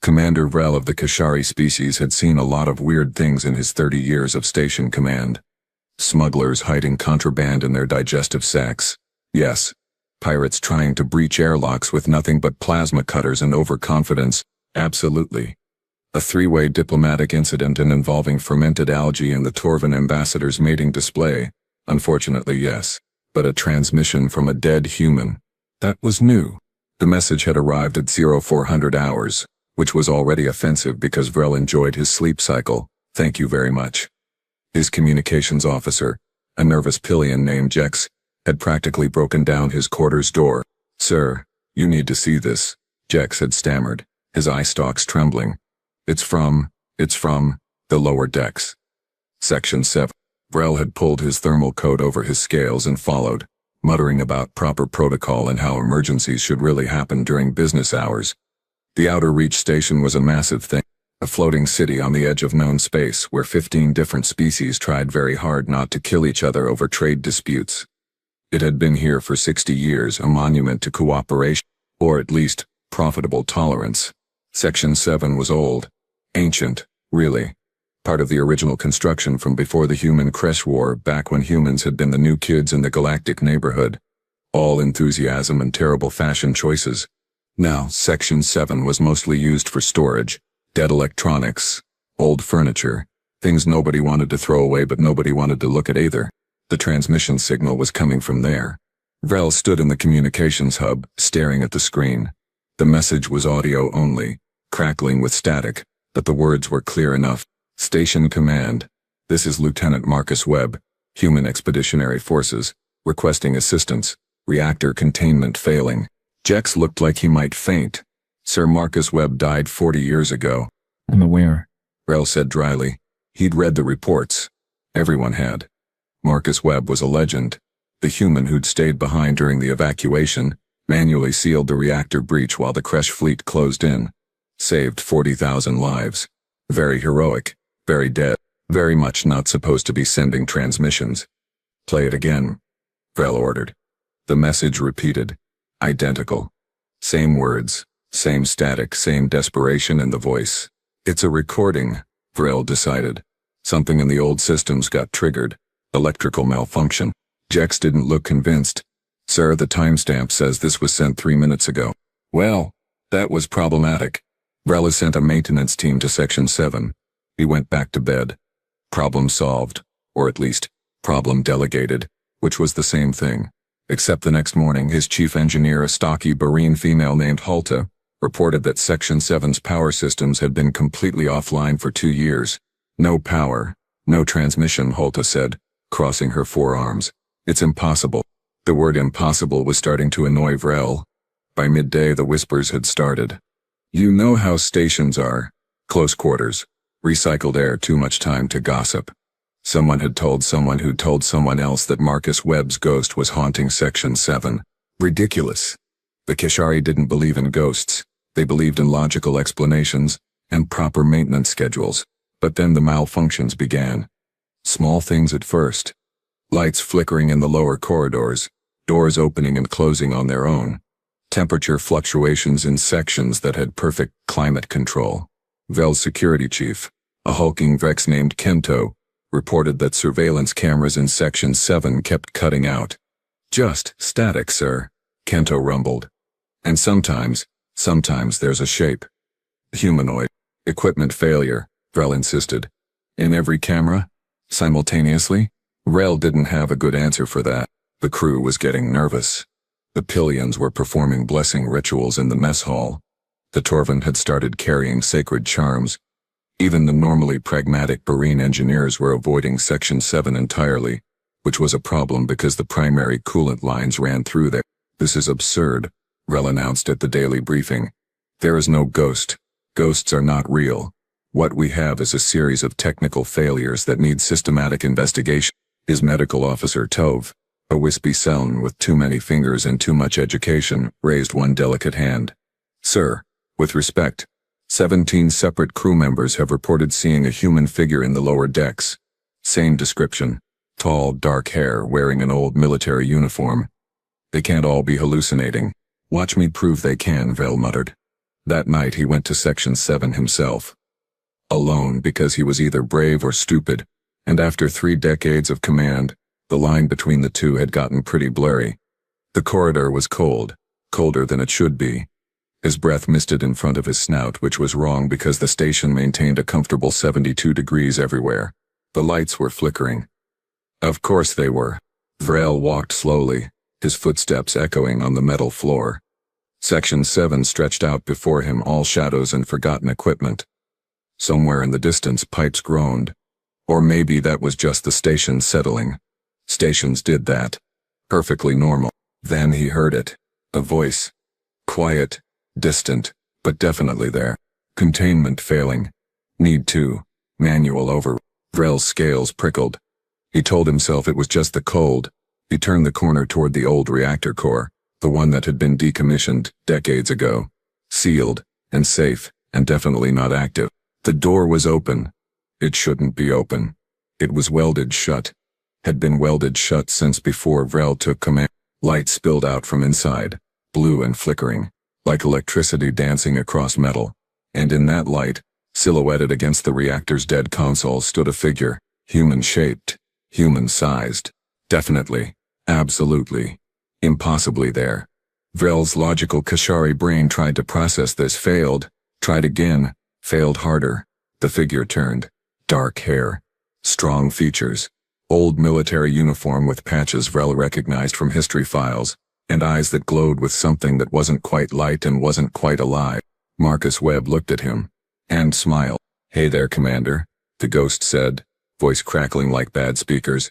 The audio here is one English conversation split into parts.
Commander Vrel of the Kashari species had seen a lot of weird things in his 30 years of station command. Smugglers hiding contraband in their digestive sacs. Yes. Pirates trying to breach airlocks with nothing but plasma cutters and overconfidence. Absolutely. A three-way diplomatic incident involving fermented algae and the Torvan ambassador's mating display. Unfortunately, yes. But a transmission from a dead human. That was new. The message had arrived at 0400 hours, which was already offensive because Vrel enjoyed his sleep cycle. Thank you very much. His communications officer, a nervous pillion named Jex, had practically broken down his quarters door. Sir, you need to see this, Jex had stammered, his eye stalks trembling. It's from the lower decks. Section 7. Vrel had pulled his thermal coat over his scales and followed, muttering about proper protocol and how emergencies should really happen during business hours. The Outer Reach station was a massive thing, a floating city on the edge of known space where 15 different species tried very hard not to kill each other over trade disputes. It had been here for 60 years, a monument to cooperation, or at least, profitable tolerance. Section 7 was old. Ancient, really. Part of the original construction from before the human Kresh War, back when humans had been the new kids in the galactic neighborhood. All enthusiasm and terrible fashion choices. Now, Section 7 was mostly used for storage, dead electronics, old furniture, things nobody wanted to throw away but nobody wanted to look at either. The transmission signal was coming from there. Vrel stood in the communications hub, staring at the screen. The message was audio only, crackling with static, but the words were clear enough. Station Command. This is Lieutenant Marcus Webb, Human Expeditionary Forces, requesting assistance. Reactor containment failing. Jex looked like he might faint. Sir Marcus Webb died 40 years ago. I'm aware, Vrel said dryly. He'd read the reports. Everyone had. Marcus Webb was a legend. The human who'd stayed behind during the evacuation, manually sealed the reactor breach while the Kresh fleet closed in. Saved 40,000 lives. Very heroic. Very dead. Very much not supposed to be sending transmissions. Play it again, Vrel ordered. The message repeated. Identical. Same words, same static, same desperation in the voice. It's a recording, Vrel decided. Something in the old systems got triggered. Electrical malfunction. Jex didn't look convinced. Sir, the timestamp says this was sent 3 minutes ago. Well, that was problematic. Vrel has sent a maintenance team to Section 7. He went back to bed. Problem solved. Or at least, problem delegated, which was the same thing. Except the next morning his chief engineer, a stocky Barine female named Halta, reported that Section 7's power systems had been completely offline for 2 years. No power, no transmission, Halta said, crossing her forearms. It's impossible. The word impossible was starting to annoy Vrel. By midday the whispers had started. You know how stations are. Close quarters. Recycled air, too much time to gossip. Someone had told someone who told someone else that Marcus Webb's ghost was haunting Section 7. Ridiculous. The Kashari didn't believe in ghosts. They believed in logical explanations and proper maintenance schedules. But then the malfunctions began. Small things at first. Lights flickering in the lower corridors, doors opening and closing on their own. Temperature fluctuations in sections that had perfect climate control. Vrel's security chief, a hulking Vex named Kento, reported that surveillance cameras in Section 7 kept cutting out. Just static, sir, Kento rumbled. And sometimes there's a shape. Humanoid. Equipment failure, Vrel insisted. In every camera? Simultaneously? Vrel didn't have a good answer for that. The crew was getting nervous. The Pillions were performing blessing rituals in the mess hall. The Torvan had started carrying sacred charms. Even the normally pragmatic Barine engineers were avoiding Section 7 entirely, which was a problem because the primary coolant lines ran through there. This is absurd, Vrel announced at the daily briefing. There is no ghost. Ghosts are not real. What we have is a series of technical failures that need systematic investigation. His medical officer Tove, a wispy Seln with too many fingers and too much education, raised one delicate hand. Sir, with respect, 17 separate crew members have reported seeing a human figure in the lower decks. Same description. Tall, dark hair, wearing an old military uniform. They can't all be hallucinating. Watch me prove they can, Vrel muttered. That night he went to Section 7 himself. Alone because he was either brave or stupid, and after 3 decades of command, the line between the two had gotten pretty blurry. The corridor was cold, colder than it should be. His breath misted in front of his snout, which was wrong because the station maintained a comfortable 72 degrees everywhere. The lights were flickering. Of course they were. Vrel walked slowly, his footsteps echoing on the metal floor. Section 7 stretched out before him, all shadows and forgotten equipment. Somewhere in the distance pipes groaned. Or maybe that was just the station settling. Stations did that. Perfectly normal. Then he heard it. A voice. Quiet, distant, but definitely there. Containment failing. Need to. Manual over. Vrel's scales prickled. He told himself it was just the cold. He turned the corner toward the old reactor core, the one that had been decommissioned decades ago. Sealed, and safe, and definitely not active. The door was open. It shouldn't be open. It was welded shut. Had been welded shut since before Vrel took command. Light spilled out from inside, blue and flickering, like electricity dancing across metal. And in that light, silhouetted against the reactor's dead console, stood a figure, human-shaped, human-sized. Definitely, absolutely, impossibly there. Vrel's logical Kashari brain tried to process this, failed, tried again, failed harder. The figure turned. Dark hair, strong features, old military uniform with patches Vrel recognized from history files, and eyes that glowed with something that wasn't quite light and wasn't quite alive. Marcus Webb looked at him, and smiled. "Hey there, Commander," the ghost said, voice crackling like bad speakers.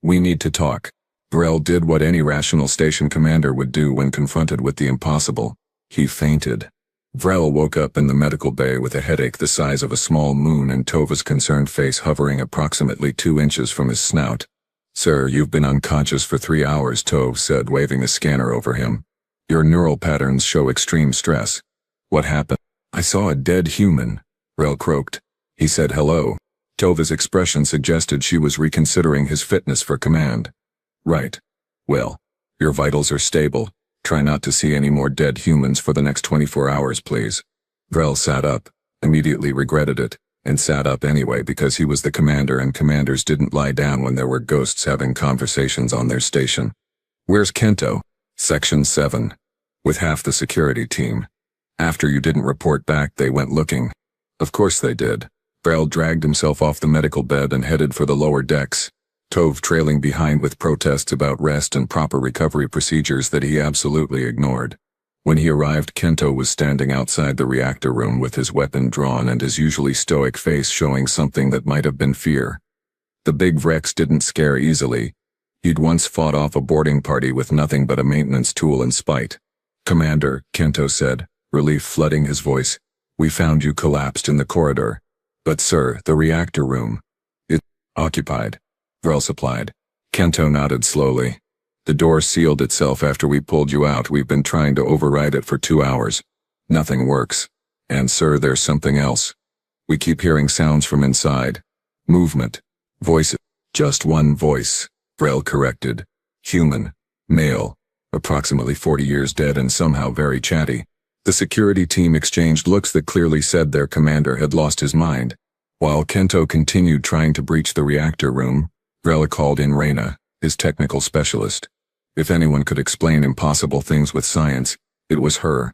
"We need to talk." Vrel did what any rational station commander would do when confronted with the impossible. He fainted. Vrel woke up in the medical bay with a headache the size of a small moon and Tova's concerned face hovering approximately 2 inches from his snout. "Sir, you've been unconscious for 3 hours," Tove said, waving a scanner over him. "Your neural patterns show extreme stress." "What happened?" "I saw a dead human," Vrel croaked. He said hello. Tova's expression suggested she was reconsidering his fitness for command. "Right. Well, your vitals are stable. Try not to see any more dead humans for the next 24 hours, please." Vrel sat up, immediately regretted it, and sat up anyway because he was the commander and commanders didn't lie down when there were ghosts having conversations on their station. "Where's Kento?" "Section 7. With half the security team. After you didn't report back, they went looking." "Of course they did." Vrel dragged himself off the medical bed and headed for the lower decks. Tove trailing behind with protests about rest and proper recovery procedures that he absolutely ignored. When he arrived, Kento was standing outside the reactor room with his weapon drawn and his usually stoic face showing something that might have been fear. The big Vrex didn't scare easily. He'd once fought off a boarding party with nothing but a maintenance tool and spite. "Commander," Kento said, relief flooding his voice, "we found you collapsed in the corridor. But sir, the reactor room. It's occupied," Vrel supplied. Kento nodded slowly. "The door sealed itself after we pulled you out. We've been trying to override it for 2 hours. Nothing works. And sir, there's something else. We keep hearing sounds from inside. Movement. Voices." "Just one voice," Vrel corrected. "Human. Male. Approximately 40 years dead and somehow very chatty." The security team exchanged looks that clearly said their commander had lost his mind. While Kento continued trying to breach the reactor room, Vrel called in Reyna, his technical specialist. If anyone could explain impossible things with science, it was her.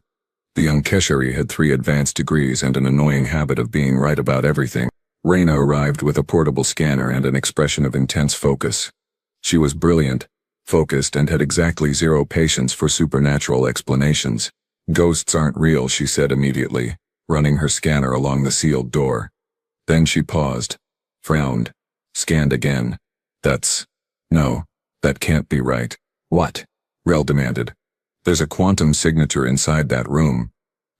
The young Keshari had 3 advanced degrees and an annoying habit of being right about everything. Reyna arrived with a portable scanner and an expression of intense focus. She was brilliant, focused, and had exactly 0 patience for supernatural explanations. "Ghosts aren't real," she said immediately, running her scanner along the sealed door. Then she paused, frowned, scanned again. No, that can't be right." "What?" Vrel demanded. "There's a quantum signature inside that room.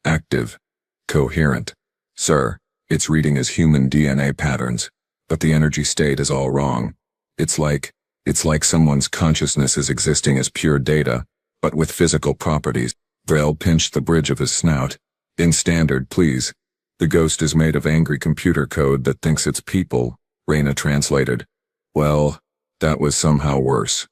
Active. Coherent. Sir, it's reading as human DNA patterns, but the energy state is all wrong. It's like someone's consciousness is existing as pure data, but with physical properties." Vrel pinched the bridge of his snout. "In standard, please. The ghost is made of angry computer code that thinks it's people," Reyna translated. Well, that was somehow worse.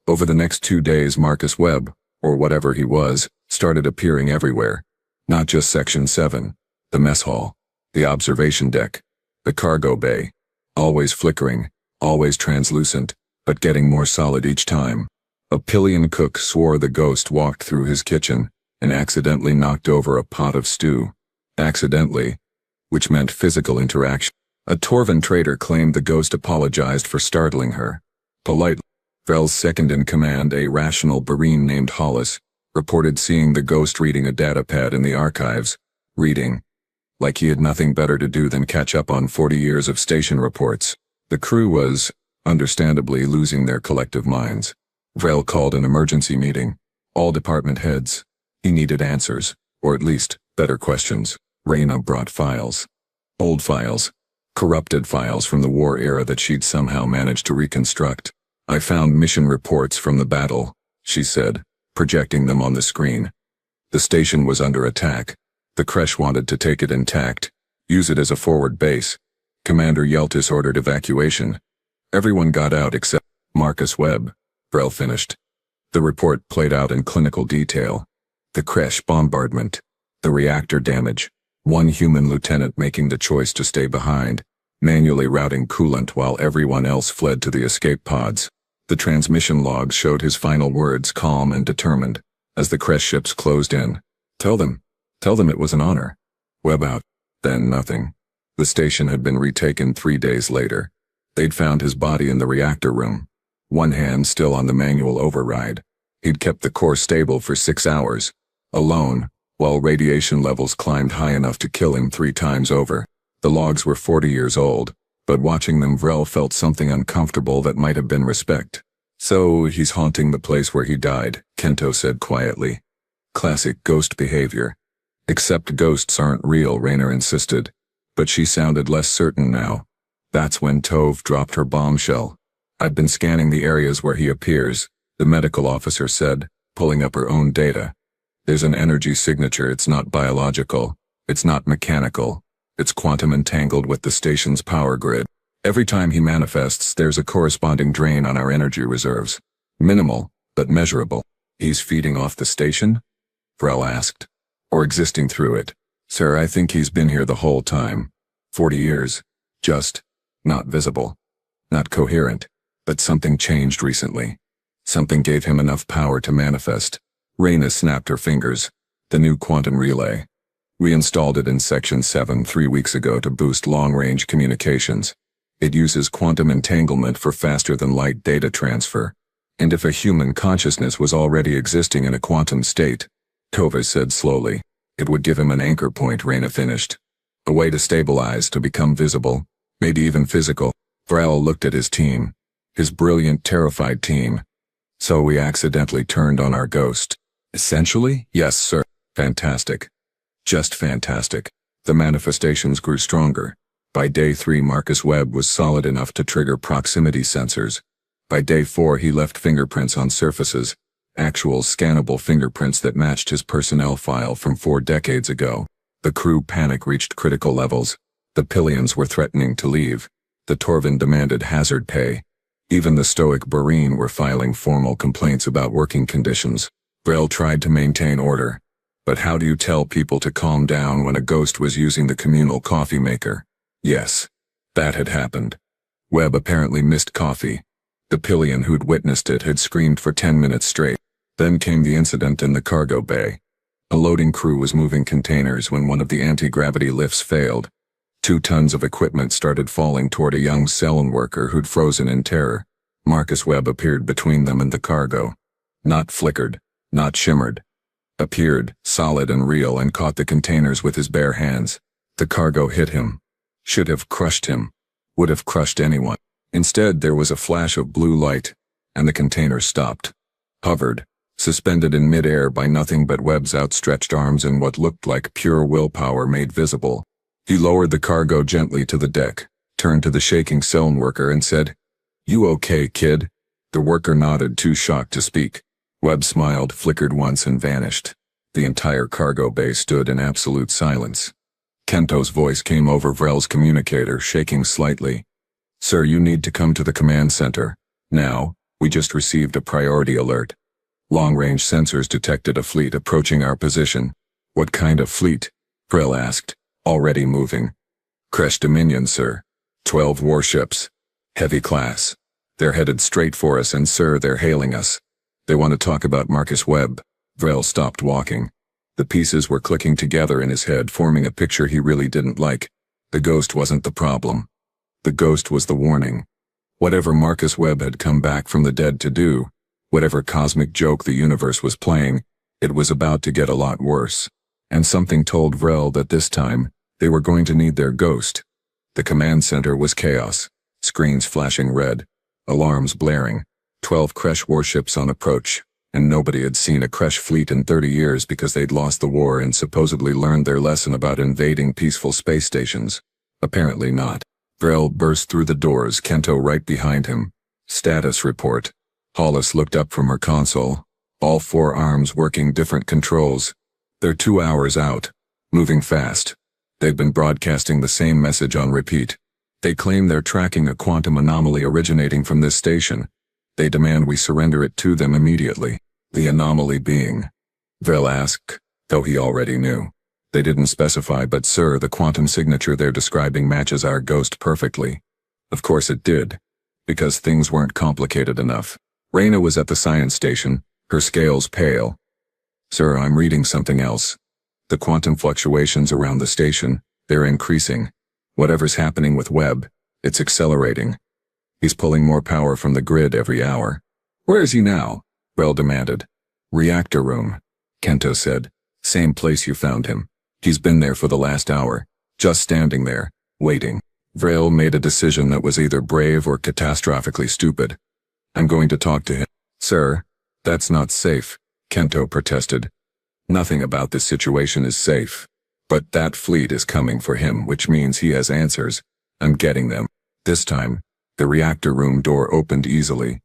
Over the next 2 days, Marcus Webb, or whatever he was, started appearing everywhere. Not just Section 7, the mess hall, the observation deck, the cargo bay. Always flickering, always translucent, but getting more solid each time. A pillion cook swore the ghost walked through his kitchen and accidentally knocked over a pot of stew. Accidentally, which meant physical interaction. A Torvin trader claimed the ghost apologized for startling her. Politely. Vrel's second-in-command, a rational Barine named Hollis, reported seeing the ghost reading a datapad in the archives. Reading. Like he had nothing better to do than catch up on 40 years of station reports. The crew was, understandably, losing their collective minds. Vrel called an emergency meeting. All department heads. He needed answers, or at least, better questions. Reyna brought files. Old files. Corrupted files from the war era that she'd somehow managed to reconstruct. I found mission reports from the battle, she said, projecting them on the screen. The station was under attack. The Kresh wanted to take it intact, use it as a forward base. Commander Yeltis ordered evacuation. Everyone got out except Marcus Webb. Vrel finished. The report played out in clinical detail. The Kresh bombardment. The reactor damage. One human lieutenant making the choice to stay behind, manually routing coolant while everyone else fled to the escape pods. The transmission logs showed his final words calm and determined, as the Kresh ships closed in. Tell them it was an honor. Webb out. Then nothing. The station had been retaken 3 days later. They'd found his body in the reactor room. One hand still on the manual override. He'd kept the core stable for 6 hours, alone, while radiation levels climbed high enough to kill him 3 times over. The logs were 40 years old, but watching them Vrel felt something uncomfortable that might have been respect. So he's haunting the place where he died, Kento said quietly. Classic ghost behavior. Except ghosts aren't real, Reyna insisted. But she sounded less certain now. That's when Tove dropped her bombshell. I've been scanning the areas where he appears, the medical officer said, pulling up her own data. There's an energy signature. It's not biological. It's not mechanical. It's quantum entangled with the station's power grid. Every time he manifests, there's a corresponding drain on our energy reserves. Minimal, but measurable. He's feeding off the station? Vrel asked. Or existing through it. Sir, I think he's been here the whole time. 40 years. Just not visible. Not coherent. But something changed recently. Something gave him enough power to manifest. Reyna snapped her fingers. The new quantum relay. We installed it in Section 7 3 weeks ago to boost long-range communications. It uses quantum entanglement for faster-than-light data transfer. And if a human consciousness was already existing in a quantum state, Tove said slowly, it would give him an anchor point. Reyna finished. A way to stabilize, to become visible, maybe even physical. Vrel looked at his team. His brilliant, terrified team. So we accidentally turned on our ghost. Essentially? Yes, sir. Fantastic. Just fantastic. The manifestations grew stronger. By day 3, Marcus Webb was solid enough to trigger proximity sensors. By day 4, he left fingerprints on surfaces, actual scannable fingerprints that matched his personnel file from 4 decades ago. The crew panic reached critical levels. The Pillions were threatening to leave. The Torvin demanded hazard pay. Even the stoic Barine were filing formal complaints about working conditions. Vrel tried to maintain order. But how do you tell people to calm down when a ghost was using the communal coffee maker? Yes, that had happened. Webb apparently missed coffee. The Pillion who'd witnessed it had screamed for 10 minutes straight. Then came the incident in the cargo bay. A loading crew was moving containers when one of the anti-gravity lifts failed. 2 tons of equipment started falling toward a young Cellon worker who'd frozen in terror. Marcus Webb appeared between them and the cargo. Not flickered, not shimmered. Appeared, solid and real, and caught the containers with his bare hands. The cargo hit him. Should have crushed him. Would have crushed anyone. Instead, there was a flash of blue light, and the container stopped. Hovered, suspended in midair by nothing but Webb's outstretched arms and what looked like pure willpower made visible. He lowered the cargo gently to the deck, turned to the shaking Cellon worker and said, "You okay, kid?" The worker nodded, too shocked to speak. Webb smiled, flickered once and vanished. The entire cargo bay stood in absolute silence. Kento's voice came over Vrel's communicator, shaking slightly. "Sir, you need to come to the command center. Now, we just received a priority alert. Long-range sensors detected a fleet approaching our position. What kind of fleet? Vrel asked, already moving. Crash Dominion, sir. 12 warships. Heavy class. They're headed straight for us and sir, they're hailing us. They want to talk about Marcus Webb. Vrel stopped walking. The pieces were clicking together in his head, forming a picture he really didn't like. The ghost wasn't the problem. The ghost was the warning. Whatever Marcus Webb had come back from the dead to do, whatever cosmic joke the universe was playing, it was about to get a lot worse. And something told Vrel that this time, they were going to need their ghost. The command center was chaos. Screens flashing red. Alarms blaring. 12 Kresh warships on approach. And nobody had seen a Kresh fleet in 30 years because they'd lost the war and supposedly learned their lesson about invading peaceful space stations. Apparently not. Vrel burst through the doors, Kento right behind him. Status report. Hollis looked up from her console. All 4 arms working different controls. They're 2 hours out. Moving fast. They've been broadcasting the same message on repeat. They claim they're tracking a quantum anomaly originating from this station. They demand we surrender it to them immediately. The anomaly being? Vrel asked, though he already knew. They didn't specify, but sir, the quantum signature they're describing matches our ghost perfectly. Of course it did. Because things weren't complicated enough. Raina was at the science station, her scales pale. Sir, I'm reading something else. The quantum fluctuations around the station, they're increasing. Whatever's happening with Webb, it's accelerating. He's pulling more power from the grid every hour. Where is he now? Vrel demanded. Reactor room, Kento said. Same place you found him. He's been there for the last hour, just standing there, waiting. Vrel made a decision that was either brave or catastrophically stupid. I'm going to talk to him. Sir, that's not safe, Kento protested. Nothing about this situation is safe. But that fleet is coming for him, which means he has answers. I'm getting them. This time, the reactor room door opened easily.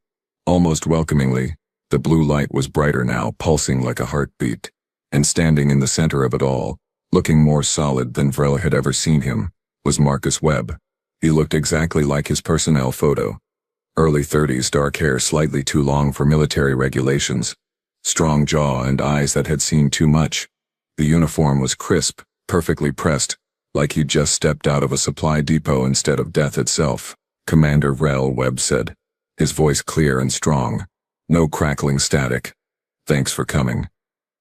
Almost welcomingly, the blue light was brighter now, pulsing like a heartbeat. And standing in the center of it all, looking more solid than Vrel had ever seen him, was Marcus Webb. He looked exactly like his personnel photo. Early 30s, dark hair slightly too long for military regulations. Strong jaw and eyes that had seen too much. The uniform was crisp, perfectly pressed, like he'd just stepped out of a supply depot instead of death itself. Commander Vrel, Webb said, his voice clear and strong. No crackling static. Thanks for coming.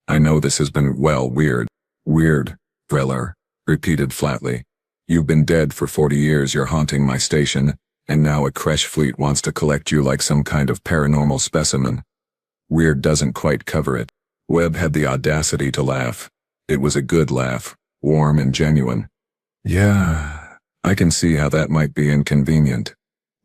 I know this has been, well, weird. Weird, Vrel repeated flatly. You've been dead for 40 years, you're haunting my station, and now a Kresh fleet wants to collect you like some kind of paranormal specimen. Weird doesn't quite cover it. Webb had the audacity to laugh. It was a good laugh, warm and genuine. Yeah, I can see how that might be inconvenient.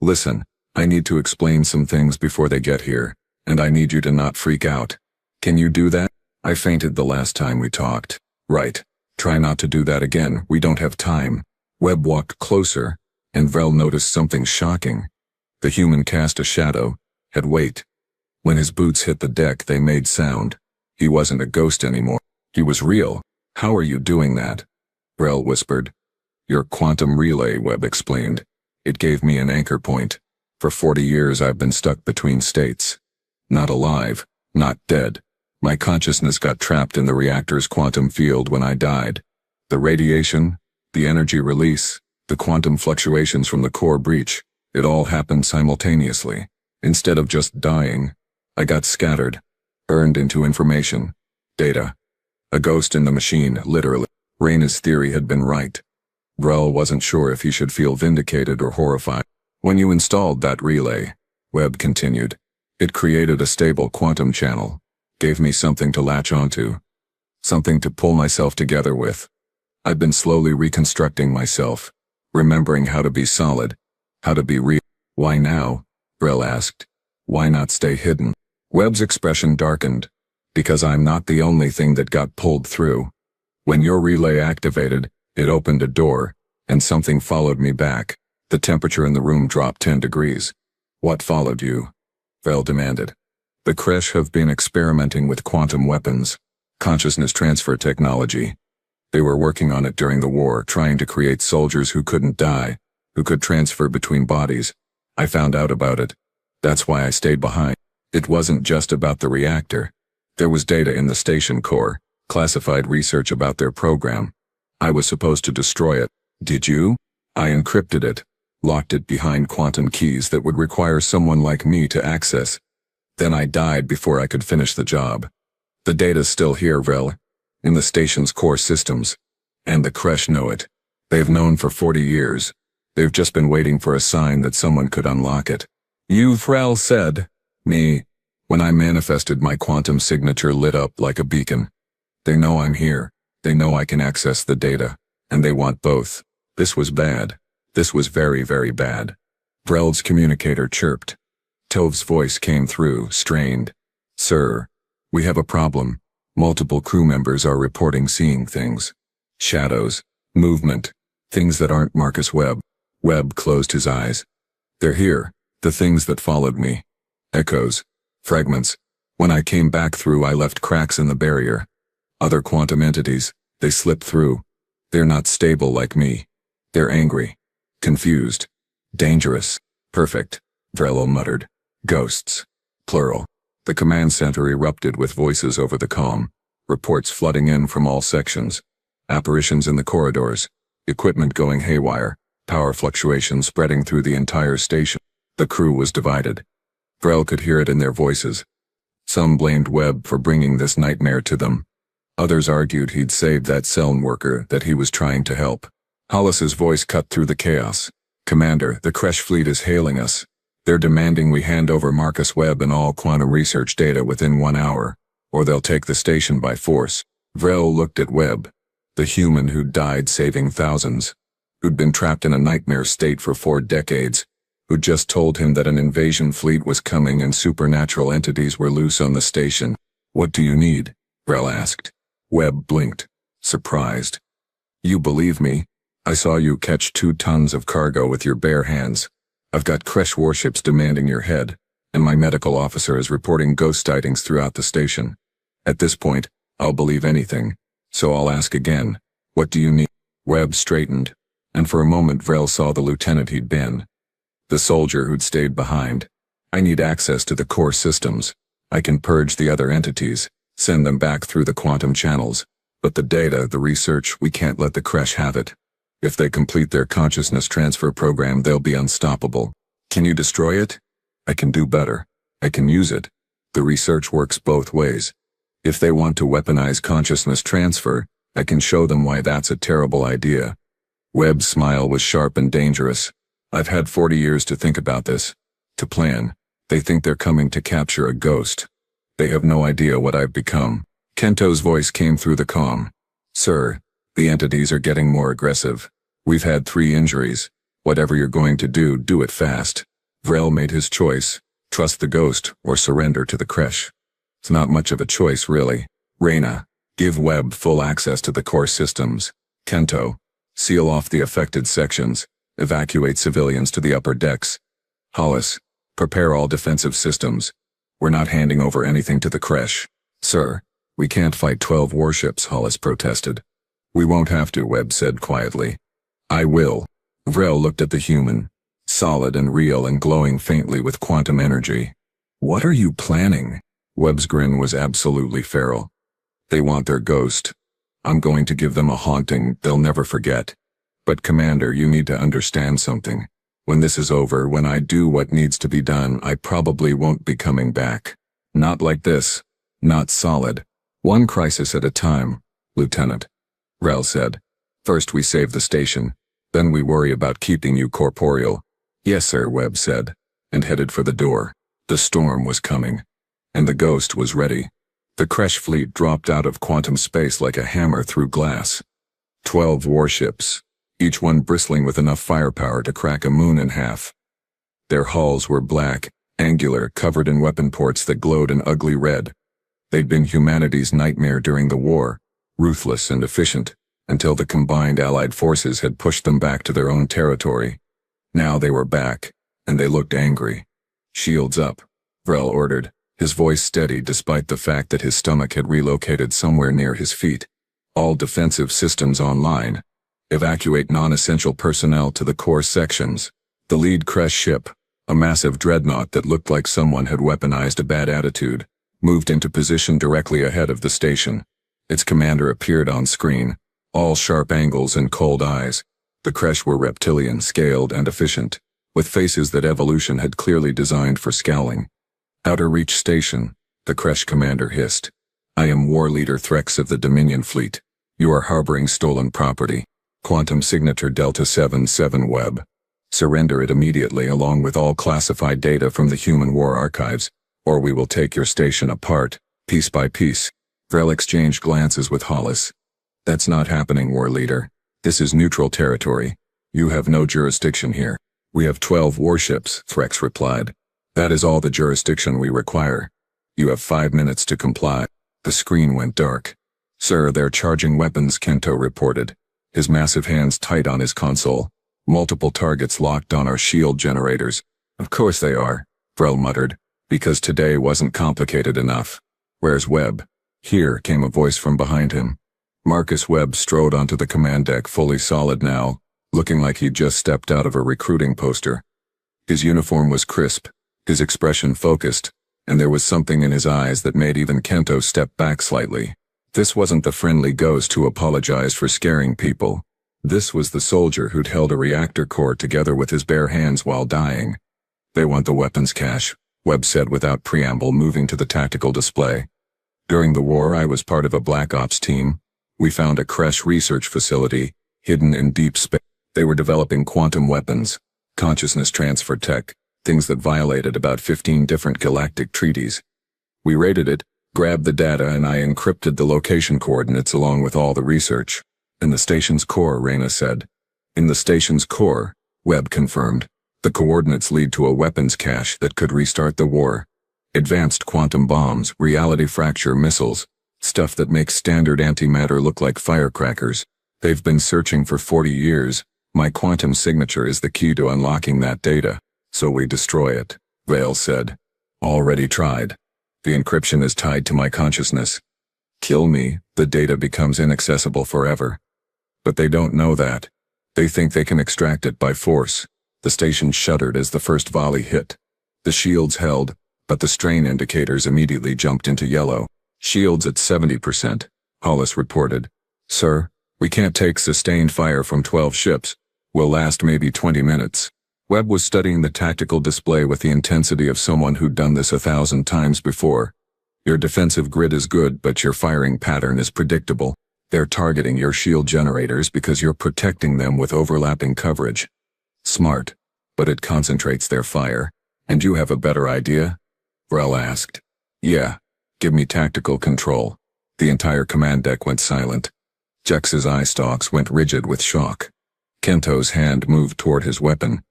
Listen, I need to explain some things before they get here, and I need you to not freak out. Can you do that? I fainted the last time we talked. Right. Try not to do that again, we don't have time. Webb walked closer, and Vrel noticed something shocking. The human cast a shadow, had weight. When his boots hit the deck they made sound. He wasn't a ghost anymore. He was real. How are you doing that? Vrel whispered. Your quantum relay, Webb explained. It gave me an anchor point. For 40 years I've been stuck between states. Not alive, not dead. My consciousness got trapped in the reactor's quantum field when I died. The radiation, the energy release, the quantum fluctuations from the core breach, it all happened simultaneously. Instead of just dying, I got scattered, burned into information, data. A ghost in the machine, literally. Raina's theory had been right. Vrel wasn't sure if he should feel vindicated or horrified. When you installed that relay, Webb continued, it created a stable quantum channel, gave me something to latch onto, something to pull myself together with. I've been slowly reconstructing myself, remembering how to be solid, how to be real. Why now? Vrel asked. Why not stay hidden? Webb's expression darkened. Because I'm not the only thing that got pulled through. When your relay activated, it opened a door, and something followed me back. The temperature in the room dropped 10 degrees. What followed you? Vrel demanded. The Kresh have been experimenting with quantum weapons, consciousness transfer technology. They were working on it during the war, trying to create soldiers who couldn't die, who could transfer between bodies. I found out about it. That's why I stayed behind. It wasn't just about the reactor. There was data in the station core, Classified research about their program. I was supposed to destroy it. Did you? I encrypted it. Locked it behind quantum keys that would require someone like me to access. Then I died before I could finish the job. The data's still here, Vrel. In the station's core systems. And the Kresh know it. They've known for 40 years. They've just been waiting for a sign that someone could unlock it. You, Vrel said. Me. When I manifested, my quantum signature lit up like a beacon. They know I'm here. They know I can access the data. And they want both. This was bad. This was very, very bad. Vrel's communicator chirped. Tov's voice came through, strained. Sir, we have a problem. Multiple crew members are reporting seeing things. Shadows. Movement. Things that aren't Marcus Webb. Webb closed his eyes. They're here. The things that followed me. Echoes. Fragments. When I came back through, I left cracks in the barrier. Other quantum entities. They slipped through. They're not stable like me. They're angry. Confused. Dangerous. Perfect. Vrelo muttered. Ghosts. Plural. The command center erupted with voices over the comm. Reports flooding in from all sections. Apparitions in the corridors. Equipment going haywire. Power fluctuations spreading through the entire station. The crew was divided. Vrel could hear it in their voices. Some blamed Webb for bringing this nightmare to them. Others argued he'd saved that Seln worker that he was trying to help. Hollis's voice cut through the chaos. Commander, the Kresh fleet is hailing us. They're demanding we hand over Marcus Webb and all quantum research data within 1 hour, or they'll take the station by force. Vrel looked at Webb, the human who'd died saving thousands, who'd been trapped in a nightmare state for 4 decades, who'd just told him that an invasion fleet was coming and supernatural entities were loose on the station. What do you need? Vrel asked. Webb blinked, surprised. You believe me? I saw you catch 2 tons of cargo with your bare hands. I've got Kresh warships demanding your head, and my medical officer is reporting ghost sightings throughout the station. At this point, I'll believe anything, so I'll ask again. What do you need? Webb straightened, and for a moment Vrel saw the lieutenant he'd been. The soldier who'd stayed behind. I need access to the core systems. I can purge the other entities, send them back through the quantum channels. But the data, the research, we can't let the Kresh have it. If they complete their consciousness transfer program, they'll be unstoppable. Can you destroy it? I can do better. I can use it. The research works both ways. If they want to weaponize consciousness transfer, I can show them why that's a terrible idea. Webb's smile was sharp and dangerous. I've had 40 years to think about this. To plan. They think they're coming to capture a ghost. They have no idea what I've become. Kento's voice came through the comm. Sir, the entities are getting more aggressive. We've had 3 injuries. Whatever you're going to do, do it fast. Vrel made his choice. Trust the ghost or surrender to the Kresh. It's not much of a choice, really. Reyna, give Webb full access to the core systems. Kento, seal off the affected sections. Evacuate civilians to the upper decks. Hollis, prepare all defensive systems. We're not handing over anything to the Kresh. Sir, we can't fight 12 warships, Hollis protested. We won't have to, Webb said quietly. I will. Vrel looked at the human, solid and real and glowing faintly with quantum energy. What are you planning? Webb's grin was absolutely feral. They want their ghost. I'm going to give them a haunting they'll never forget. But Commander, you need to understand something. When this is over, when I do what needs to be done, I probably won't be coming back. Not like this. Not solid. One crisis at a time, Lieutenant. Vrel said. First we save the station. Then we worry about keeping you corporeal. Yes, sir, Webb said, and headed for the door. The storm was coming. And the ghost was ready. The Kresh fleet dropped out of quantum space like a hammer through glass. 12 warships, each one bristling with enough firepower to crack a moon in half. Their hulls were black, angular, covered in weapon ports that glowed an ugly red. They'd been humanity's nightmare during the war, ruthless and efficient, until the combined Allied forces had pushed them back to their own territory. Now they were back, and they looked angry. Shields up, Vrel ordered, his voice steady despite the fact that his stomach had relocated somewhere near his feet. All defensive systems online. Evacuate non-essential personnel to the core sections. The lead Kresh ship, a massive dreadnought that looked like someone had weaponized a bad attitude, moved into position directly ahead of the station. Its commander appeared on screen, all sharp angles and cold eyes. The Kresh were reptilian, scaled, and efficient, with faces that evolution had clearly designed for scowling. Outer Reach Station, the Kresh commander hissed. I am War Leader Threx of the Dominion Fleet. You are harboring stolen property. Quantum Signature Delta 77 Web. Surrender it immediately along with all classified data from the Human War Archives, or we will take your station apart, piece by piece. Vrel exchanged glances with Hollis. That's not happening, War Leader. This is neutral territory. You have no jurisdiction here. We have 12 warships, Threx replied. That is all the jurisdiction we require. You have 5 minutes to comply. The screen went dark. Sir, they're charging weapons, Kento reported, his massive hands tight on his console. Multiple targets locked on our shield generators. Of course they are, Vrel muttered, because today wasn't complicated enough. Where's Webb? Here, came a voice from behind him. Marcus Webb strode onto the command deck, fully solid now, looking like he'd just stepped out of a recruiting poster. His uniform was crisp, his expression focused, and there was something in his eyes that made even Kento step back slightly. This wasn't the friendly ghost who apologized for scaring people. This was the soldier who'd held a reactor core together with his bare hands while dying. They want the weapons cache, Webb said without preamble, moving to the tactical display. During the war, I was part of a Black Ops team. We found a Kresh research facility, hidden in deep space. They were developing quantum weapons, consciousness transfer tech, things that violated about 15 different galactic treaties. We raided it, grabbed the data, and I encrypted the location coordinates along with all the research. In the station's core, Reyna said. In the station's core, Webb confirmed. The coordinates lead to a weapons cache that could restart the war. Advanced quantum bombs, reality fracture missiles, stuff that makes standard antimatter look like firecrackers. They've been searching for 40 years. My quantum signature is the key to unlocking that data, so we destroy it, Vale said. Already tried. The encryption is tied to my consciousness. Kill me, the data becomes inaccessible forever. But they don't know that. They think they can extract it by force. The station shuddered as the first volley hit. The shields held, but the strain indicators immediately jumped into yellow. Shields at 70%, Hollis reported. Sir, we can't take sustained fire from 12 ships. Will last maybe 20 minutes. Webb was studying the tactical display with the intensity of someone who'd done this 1,000 times before. Your defensive grid is good, but your firing pattern is predictable. They're targeting your shield generators because you're protecting them with overlapping coverage. Smart, but it concentrates their fire. And you have a better idea? Vrel asked. Yeah. Give me tactical control. The entire command deck went silent. Jex's eye stalks went rigid with shock. Kento's hand moved toward his weapon.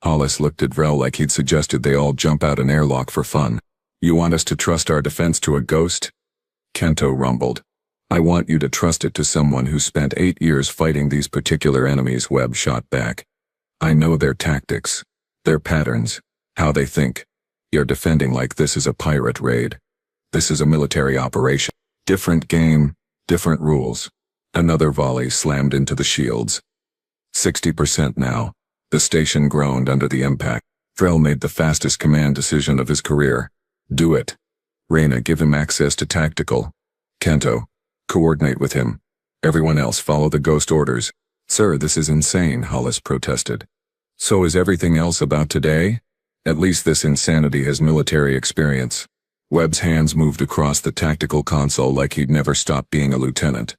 Hollis looked at Vrel like he'd suggested they all jump out an airlock for fun. You want us to trust our defense to a ghost? Kento rumbled. I want you to trust it to someone who spent 8 years fighting these particular enemies, Webb shot back. I know their tactics, their patterns, how they think. You're defending like this is a pirate raid. This is a military operation. Different game, different rules. Another volley slammed into the shields. 60% now. The station groaned under the impact. Vrel made the fastest command decision of his career. Do it. Reyna, give him access to tactical. Kento, coordinate with him. Everyone else follow the ghost orders. Sir, this is insane, Hollis protested. So is everything else about today? At least this insanity has military experience. Webb's hands moved across the tactical console like he'd never stopped being a lieutenant.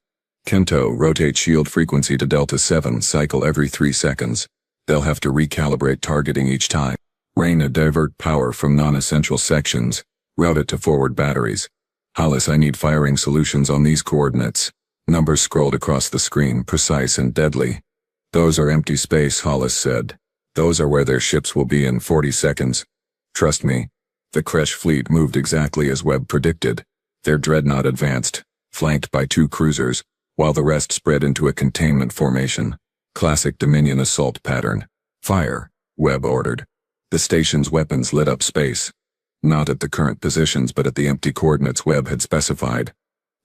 Kento, rotate shield frequency to Delta 7, cycle every 3 seconds. They'll have to recalibrate targeting each time. Reyna, divert power from non-essential sections. Route it to forward batteries. Hollis, I need firing solutions on these coordinates. Numbers scrolled across the screen, precise and deadly. Those are empty space, Hollis said. Those are where their ships will be in 40 seconds. Trust me. The Kresh fleet moved exactly as Webb predicted. Their dreadnought advanced, flanked by 2 cruisers, while the rest spread into a containment formation. Classic Dominion assault pattern. Fire, Webb ordered. The station's weapons lit up space. Not at the current positions but at the empty coordinates Webb had specified.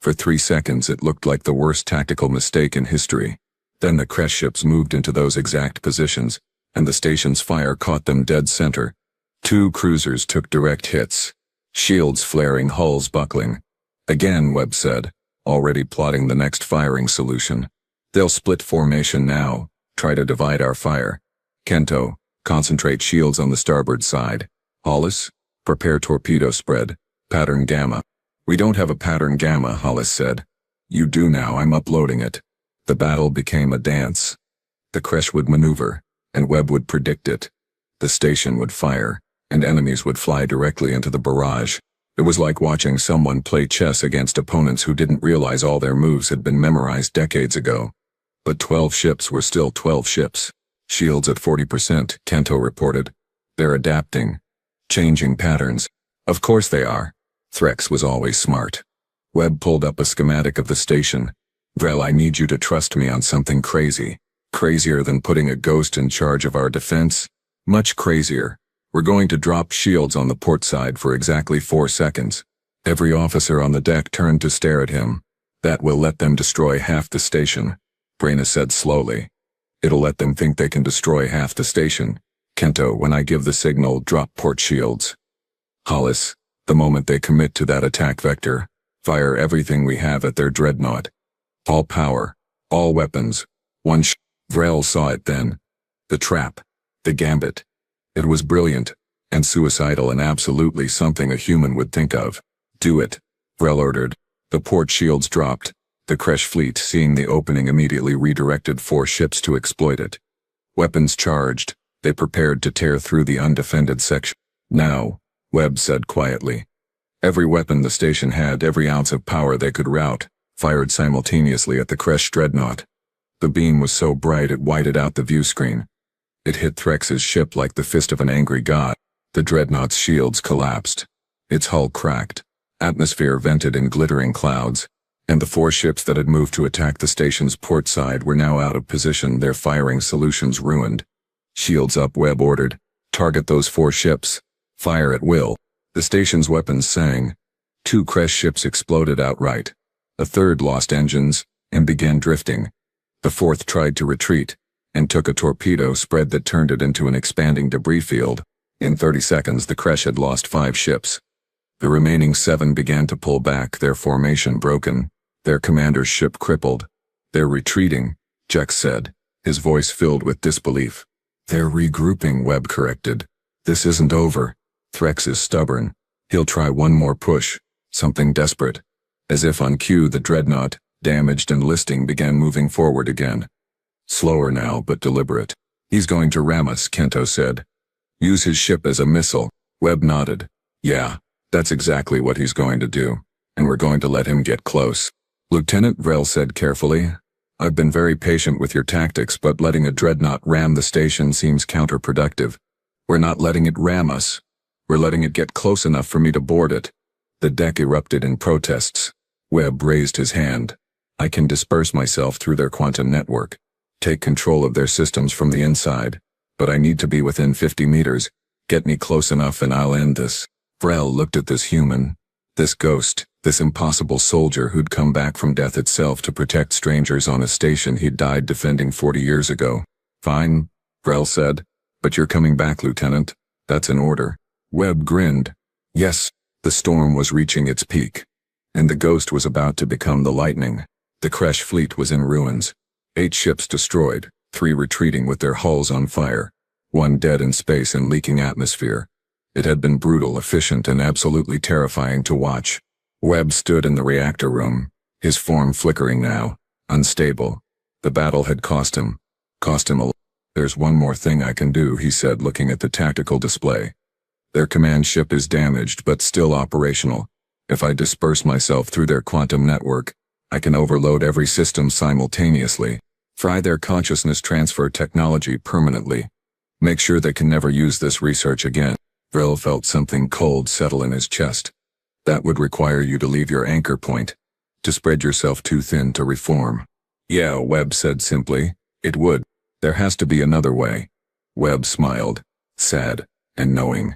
For 3 seconds it looked like the worst tactical mistake in history. Then the Kresh ships moved into those exact positions, and the station's fire caught them dead center. 2 cruisers took direct hits. Shields flaring, hulls buckling. Again, Webb said. already plotting the next firing solution. They'll split formation now, try to divide our fire. Kento, concentrate shields on the starboard side. Hollis, prepare torpedo spread. Pattern Gamma. We don't have a pattern Gamma, Hollis said. You do now, I'm uploading it. The battle became a dance. The Kresh would maneuver, and Webb would predict it. The station would fire, and enemies would fly directly into the barrage. It was like watching someone play chess against opponents who didn't realize all their moves had been memorized decades ago. But 12 ships were still 12 ships. Shields at 40%, Kento reported. They're adapting. Changing patterns. Of course they are. Threx was always smart. Webb pulled up a schematic of the station. Vrel, I need you to trust me on something crazy. Crazier than putting a ghost in charge of our defense. Much crazier. We're going to drop shields on the port side for exactly 4 seconds. Every officer on the deck turned to stare at him. That will let them destroy half the station. Braina said slowly. It'll let them think they can destroy half the station. Kento, when I give the signal, drop port shields. Hollis, the moment they commit to that attack vector, fire everything we have at their dreadnought. All power, all weapons, one Vrel saw it then. The trap, the gambit. It was brilliant, and suicidal and absolutely something a human would think of. Do it, Vrel ordered. The port shields dropped. The Kresh fleet, seeing the opening, immediately redirected 4 ships to exploit it. Weapons charged, they prepared to tear through the undefended section. Now, Webb said quietly. Every weapon the station had, every ounce of power they could route, fired simultaneously at the Kresh dreadnought. The beam was so bright it whited out the view screen. It hit Threx's ship like the fist of an angry god. The dreadnought's shields collapsed. Its hull cracked. Atmosphere vented in glittering clouds. And the 4 ships that had moved to attack the station's port side were now out of position, their firing solutions ruined. Shields up, Webb ordered. Target those 4 ships. Fire at will. The station's weapons sang. 2 Kresh ships exploded outright. A third lost engines and began drifting. The 4th tried to retreat and took a torpedo spread that turned it into an expanding debris field. In 30 seconds, the Kresh had lost 5 ships. The remaining 7 began to pull back, their formation broken. Their commander's ship crippled. They're retreating, Jex said, his voice filled with disbelief. They're regrouping, Webb corrected. This isn't over. Threx is stubborn. He'll try one more push, something desperate. As if on cue, the dreadnought, damaged and listing, began moving forward again. Slower now, but deliberate. He's going to ram us, Kento said. Use his ship as a missile. Webb nodded. Yeah, that's exactly what he's going to do. And we're going to let him get close. Lieutenant, Vrel said carefully. I've been very patient with your tactics, but letting a dreadnought ram the station seems counterproductive. We're not letting it ram us. We're letting it get close enough for me to board it. The deck erupted in protests. Webb raised his hand. I can disperse myself through their quantum network. Take control of their systems from the inside. But I need to be within 50 meters. Get me close enough and I'll end this. Vrel looked at this human. This ghost. This impossible soldier who'd come back from death itself to protect strangers on a station he'd died defending 40 years ago. Fine, Vrel said. But you're coming back, Lieutenant. That's an order. Webb grinned. Yes, the storm was reaching its peak. And the ghost was about to become the lightning. The Kresh fleet was in ruins. 8 ships destroyed, 3 retreating with their hulls on fire, 1 dead in space and leaking atmosphere. It had been brutal, efficient, and absolutely terrifying to watch. Webb stood in the reactor room, his form flickering now, unstable. The battle had cost him a lot. There's one more thing I can do, he said, looking at the tactical display. Their command ship is damaged but still operational. If I disperse myself through their quantum network, I can overload every system simultaneously, fry their consciousness transfer technology permanently. Make sure they can never use this research again. Vril felt something cold settle in his chest. That would require you to leave your anchor point, to spread yourself too thin to reform. Yeah, Webb said simply. It would. There has to be another way. Webb smiled, sad and knowing.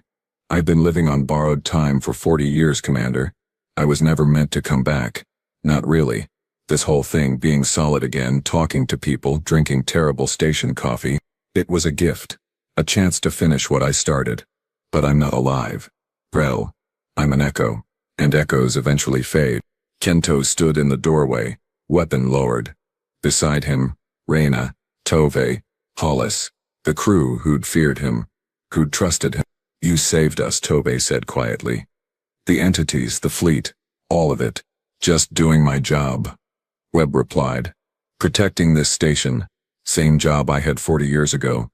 I've been living on borrowed time for 40 years, Commander. I was never meant to come back. Not really. This whole thing, being solid again, talking to people, drinking terrible station coffee, it was a gift. A chance to finish what I started. But I'm not alive. Vrel, I'm an echo. And echoes eventually fade. Kento stood in the doorway, weapon lowered. Beside him, Reina, Tove, Hollis, the crew who'd feared him, who'd trusted him. You saved us, Tove said quietly. The entities, the fleet, all of it. Just doing my job. Webb replied. Protecting this station. Same job I had 40 years ago.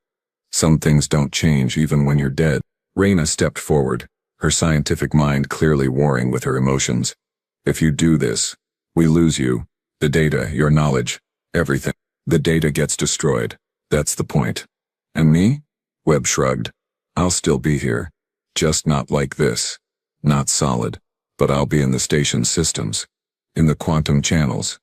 Some things don't change even when you're dead. Reina stepped forward, her scientific mind clearly warring with her emotions. If you do this, we lose you. The data, your knowledge, everything. The data gets destroyed. That's the point. And me? Webb shrugged. I'll still be here. Just not like this. Not solid. But I'll be in the station's systems. In the quantum channels.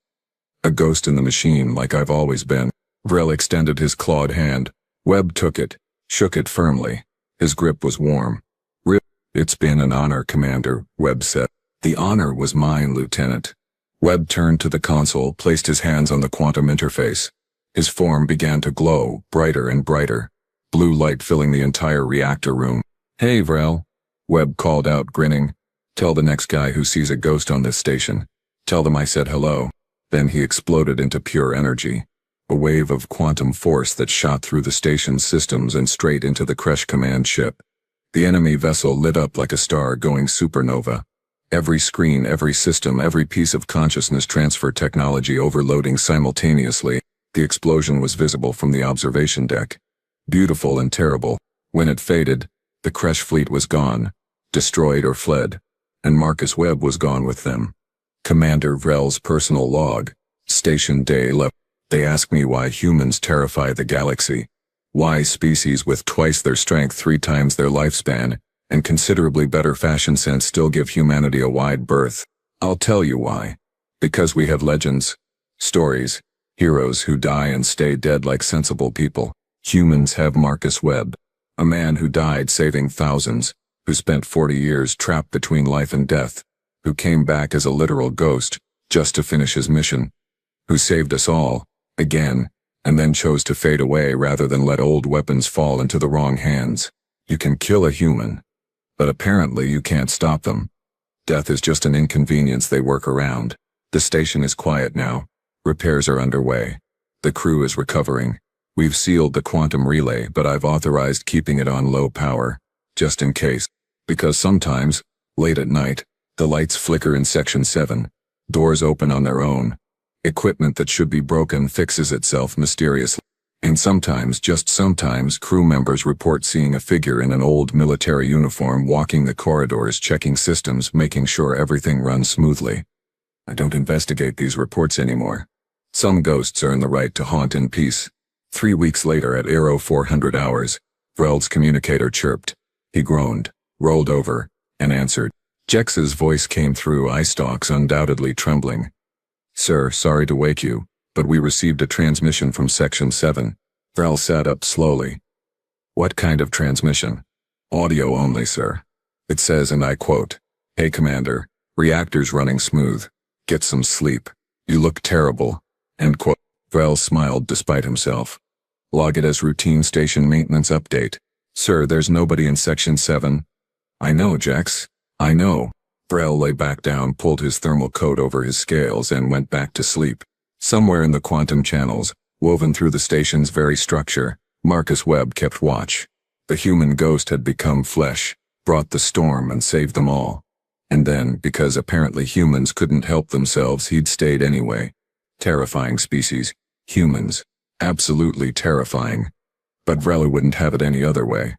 A ghost in the machine like I've always been. Vrel extended his clawed hand. Webb took it, shook it firmly. His grip was warm. It's been an honor, Commander, Webb said. The honor was mine, Lieutenant. Webb turned to the console, placed his hands on the quantum interface. His form began to glow, brighter and brighter. Blue light filling the entire reactor room. Hey, Vrel. Webb called out, grinning. Tell the next guy who sees a ghost on this station. Tell them I said hello. Then he exploded into pure energy. A wave of quantum force that shot through the station's systems and straight into the Kresh command ship. The enemy vessel lit up like a star going supernova. Every screen, every system, every piece of consciousness transfer technology overloading simultaneously. The explosion was visible from the observation deck. Beautiful and terrible. When it faded, the Kresh fleet was gone, destroyed or fled, and Marcus Webb was gone with them. Commander Vrel's personal log. Station Day 11. They ask me why humans terrify the galaxy. Why species with twice their strength, 3 times their lifespan, and considerably better fashion sense still give humanity a wide berth. I'll tell you why. Because we have legends, stories, heroes who die and stay dead like sensible people. Humans have Marcus Webb, a man who died saving thousands, who spent 40 years trapped between life and death, who came back as a literal ghost, just to finish his mission, who saved us all, again, and then chose to fade away rather than let old weapons fall into the wrong hands. You can kill a human, but apparently you can't stop them. Death is just an inconvenience they work around. The station is quiet now. Repairs are underway. The crew is recovering. We've sealed the quantum relay, but I've authorized keeping it on low power, just in case. Because sometimes, late at night, the lights flicker in Section 7. Doors open on their own. Equipment that should be broken fixes itself mysteriously. And sometimes, just sometimes, crew members report seeing a figure in an old military uniform walking the corridors, checking systems, making sure everything runs smoothly. I don't investigate these reports anymore. Some ghosts earn the right to haunt in peace. 3 weeks later at Aero 400 hours, Vrel's communicator chirped. He groaned, rolled over, and answered. Jex's voice came through, eye stalks undoubtedly trembling. Sir, sorry to wake you, but we received a transmission from Section 7. Vrel sat up slowly. What kind of transmission? Audio only, sir. It says, and I quote, Hey Commander, reactor's running smooth. Get some sleep. You look terrible. End quote. Vrel smiled despite himself. Log it as routine station maintenance update. Sir, there's nobody in Section 7. I know, Jex. I know. Vrel lay back down, pulled his thermal coat over his scales, and went back to sleep. Somewhere in the quantum channels, woven through the station's very structure, Marcus Webb kept watch. The human ghost had become flesh, brought the storm and saved them all. And then, because apparently humans couldn't help themselves, he'd stayed anyway. Terrifying species. Humans. Absolutely terrifying. But Vrel wouldn't have it any other way.